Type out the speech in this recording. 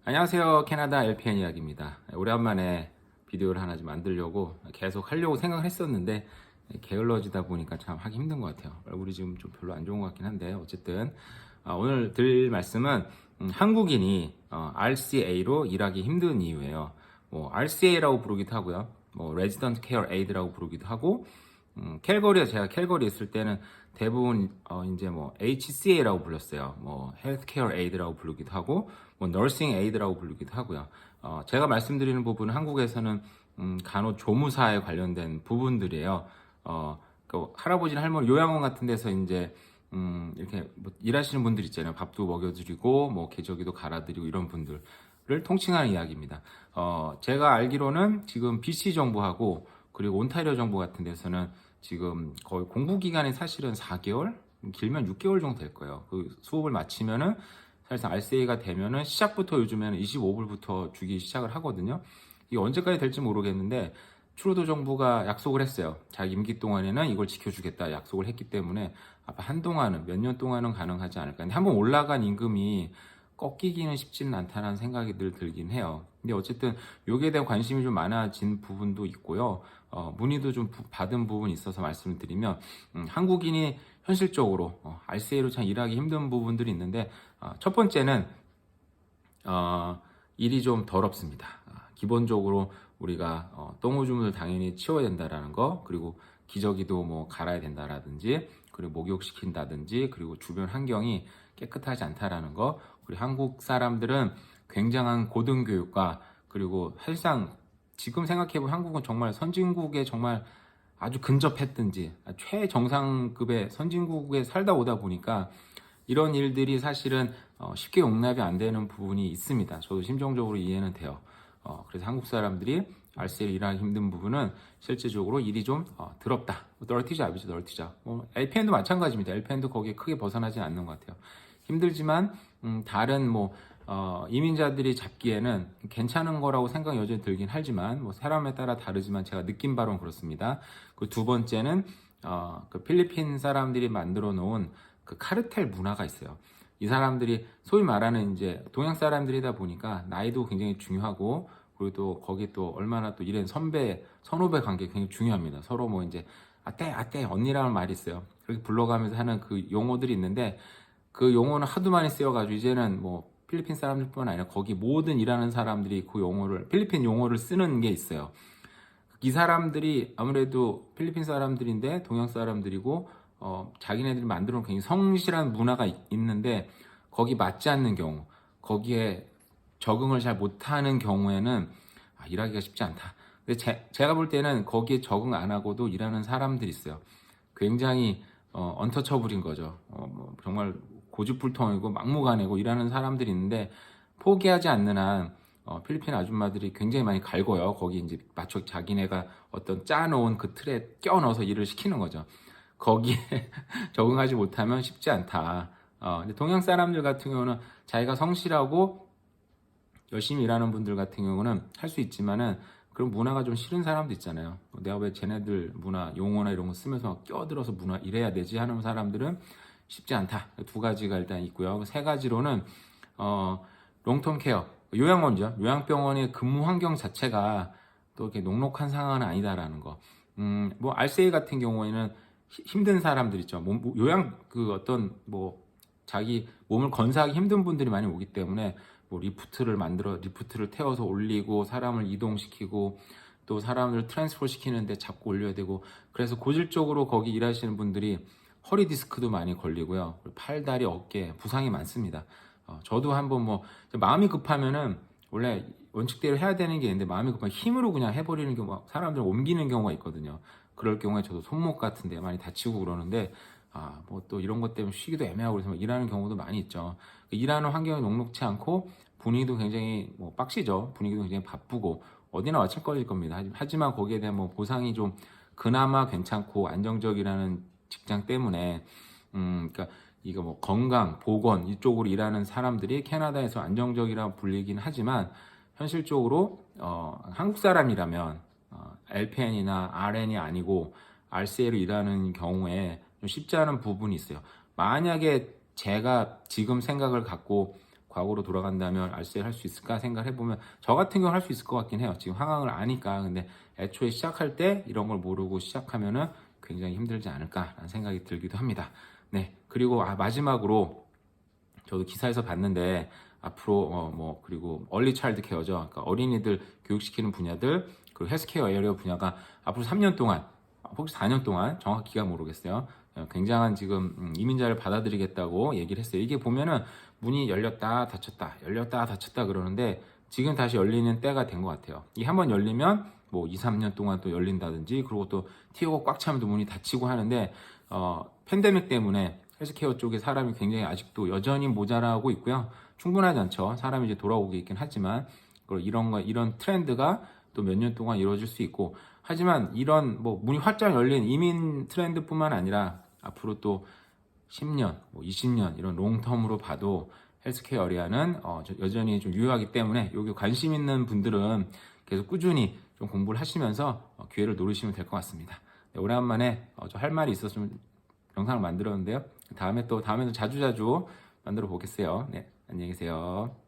안녕하세요. 캐나다 LPN 이야기입니다. 오랜만에 비디오를 하나 좀 만들려고 계속 하려고 생각을 했었는데 게을러지다 보니까 참 하기 힘든 것 같아요. 얼굴이 지금 좀 별로 안 좋은 것 같긴 한데 어쨌든 오늘 드릴 말씀은 한국인이 RCA로 일하기 힘든 이유예요. 뭐 RCA라고 부르기도 하고요. 뭐 Resident Care Aid라고 부르기도 하고 캘거리에 제가 캘거리 있을 때는 대부분 이제 뭐 HCA라고 불렸어요. 뭐 헬스케어 에이드라고 부르기도 하고 뭐 너싱 에이드라고 부르기도 하고요. 제가 말씀드리는 부분은 한국에서는 간호조무사에 관련된 부분들이에요. 그 할아버지나 할머니 요양원 같은 데서 이제 이렇게 뭐 일하시는 분들 있잖아요. 밥도 먹여드리고 뭐 기저귀도 갈아드리고 이런 분들을 통칭하는 이야기입니다. 제가 알기로는 지금 BC 정부하고 그리고 온타리오 정부 같은 데서는 지금 거의 공부 기간이 사실은 4개월, 길면 6개월 정도 될 거예요. 그 수업을 마치면은 사실상 RCA가 되면은 시작부터 요즘에는 25불부터 주기 시작을 하거든요. 이게 언제까지 될지 모르겠는데 트루도 정부가 약속을 했어요. 자기 임기 동안에는 이걸 지켜주겠다 약속을 했기 때문에 아마 한동안은 몇 년 동안은 가능하지 않을까. 근데 한번 올라간 임금이 꺾이기는 쉽지는 않다는 생각이 늘 들긴 해요. 근데 어쨌든 여기에 대한 관심이 좀 많아진 부분도 있고요. 문의도 좀 받은 부분이 있어서 말씀을 드리면 한국인이 현실적으로 RCA로 참 일하기 힘든 부분들이 있는데 첫 번째는 일이 좀 더럽습니다. 기본적으로 우리가 똥오줌을 당연히 치워야 된다라는 거, 그리고 기저귀도 뭐 갈아야 된다라든지, 그리고 목욕시킨다든지, 그리고 주변 환경이 깨끗하지 않다라는 거, 그리고 한국 사람들은 굉장한 고등교육과 그리고 사실상 지금 생각해보면 한국은 정말 선진국에 정말 아주 근접했든지 최정상급의 선진국에 살다 오다 보니까 이런 일들이 사실은 쉽게 용납이 안 되는 부분이 있습니다. 저도 심정적으로 이해는 돼요. 그래서 한국 사람들이 RCA를 일하기 힘든 부분은 실제적으로 일이 좀 더럽다. 더러티 잡이죠, 더러티 잡. LPN도 마찬가지입니다. LPN도 거기에 크게 벗어나지 않는 것 같아요. 힘들지만 다른 뭐 이민자들이 잡기에는 괜찮은 거라고 생각이 여전히 들긴 하지만 뭐 사람에 따라 다르지만 제가 느낀 바로는 그렇습니다. 그 두 번째는 그 필리핀 사람들이 만들어 놓은 그 카르텔 문화가 있어요. 이 사람들이 소위 말하는 이제 동양 사람들이다 보니까 나이도 굉장히 중요하고 그리고 또 거기 또 얼마나 또 이런 선배 선후배 관계 굉장히 중요합니다. 서로 뭐 이제 아떼 아떼 언니라는 말이 있어요. 그렇게 불러가면서 하는 그 용어들이 있는데 그 용어는 하도 많이 쓰여가지고 이제는 뭐 필리핀 사람들뿐 아니라 거기 모든 일하는 사람들이 그 용어를 필리핀 용어를 쓰는 게 있어요. 이 사람들이 아무래도 필리핀 사람들인데 동양 사람들이고 자기네들이 만들어 놓은 굉장히 성실한 문화가 있는데 거기 맞지 않는 경우 거기에 적응을 잘 못하는 경우에는 일하기가 쉽지 않다. 근데 제가 볼 때는 거기에 적응 안 하고도 일하는 사람들이 있어요. 굉장히 언터처블인 거죠. 뭐 정말 고집불통이고 막무가내고 일하는 사람들이 있는데 포기하지 않는 한 필리핀 아줌마들이 굉장히 많이 갈고요. 거기 이제 마치 자기네가 어떤 짜놓은 그 틀에 껴넣어서 일을 시키는 거죠. 거기에 적응하지 못하면 쉽지 않다. 근데 동양 사람들 같은 경우는 자기가 성실하고 열심히 일하는 분들 같은 경우는 할 수 있지만은 그런 문화가 좀 싫은 사람도 있잖아요. 내가 왜 쟤네들 문화, 용어나 이런 거 쓰면서 막 끼어들어서 문화 이래야 되지 하는 사람들은 쉽지 않다. 두 가지가 일단 있고요. 세 가지로는 롱텀 케어, 요양원이죠. 요양병원의 근무 환경 자체가 또 이렇게 녹록한 상황은 아니다라는 거. 뭐 RCA 같은 경우에는 힘든 사람들 있죠. 요양 그 어떤 뭐 자기 몸을 건사하기 힘든 분들이 많이 오기 때문에 뭐 리프트를 태워서 올리고 사람을 이동시키고 또 사람을 트랜스포 시키는데 잡고 올려야 되고 그래서 고질적으로 거기 일하시는 분들이 허리 디스크도 많이 걸리고요. 팔, 다리, 어깨 부상이 많습니다. 저도 한번 뭐 마음이 급하면은 원래 원칙대로 해야 되는 게 있는데 마음이 급하면 힘으로 그냥 해버리는 경우 사람들을 옮기는 경우가 있거든요. 그럴 경우에 저도 손목 같은 데 많이 다치고 그러는데 뭐 또 이런 것 때문에 쉬기도 애매하고 그래서 일하는 경우도 많이 있죠. 일하는 환경이 녹록치 않고 분위기도 굉장히 뭐 빡시죠. 분위기도 굉장히 바쁘고 어디나 마찬가지일 겁니다. 하지만 거기에 대한 뭐 보상이 좀 그나마 괜찮고 안정적이라는 직장 때문에 그러니까 이거 뭐 건강, 보건 이쪽으로 일하는 사람들이 캐나다에서 안정적이라 불리긴 하지만 현실적으로 한국 사람이라면 LPN이나 RN이 아니고 RCA로 일하는 경우에 좀 쉽지 않은 부분이 있어요. 만약에 제가 지금 생각을 갖고 과거로 돌아간다면 알셀 할 수 있을까 생각을 해보면 저 같은 경우는 할 수 있을 것 같긴 해요. 지금 상황을 아니까. 근데 애초에 시작할 때 이런 걸 모르고 시작하면은 굉장히 힘들지 않을까라는 생각이 들기도 합니다. 네, 그리고 마지막으로 저도 기사에서 봤는데 앞으로 그리고 얼리 차일드 케어죠. 그러니까 어린이들 교육시키는 분야들 그리고 헬스케어 에어리어 분야가 앞으로 3년 동안 혹시 4년 동안 정확히 기간 모르겠어요. 굉장한 지금 이민자를 받아들이겠다고 얘기를 했어요. 이게 보면은 문이 열렸다 닫혔다 열렸다 닫혔다 그러는데 지금 다시 열리는 때가 된 것 같아요. 이 한번 열리면 뭐 2, 3년 동안 또 열린다든지 그리고 또 티오가 꽉 차면 또 문이 닫히고 하는데 팬데믹 때문에 헬스케어 쪽에 사람이 굉장히 아직도 여전히 모자라고 있고요. 충분하지 않죠. 사람이 이제 돌아오고 있긴 하지만 이런 트렌드가 또 몇 년 동안 이루어질 수 있고 하지만 이런 뭐 문이 활짝 열린 이민 트렌드뿐만 아니라 앞으로 또 10년, 20년 이런 롱텀으로 봐도 헬스케어 어리아는 여전히 좀 유효하기 때문에 여기 관심 있는 분들은 계속 꾸준히 좀 공부를 하시면서 기회를 노리시면 될 것 같습니다. 네, 오랜만에 저 할 말이 있어서 좀 영상을 만들었는데요. 다음에도 자주자주 만들어 보겠어요. 네, 안녕히 계세요.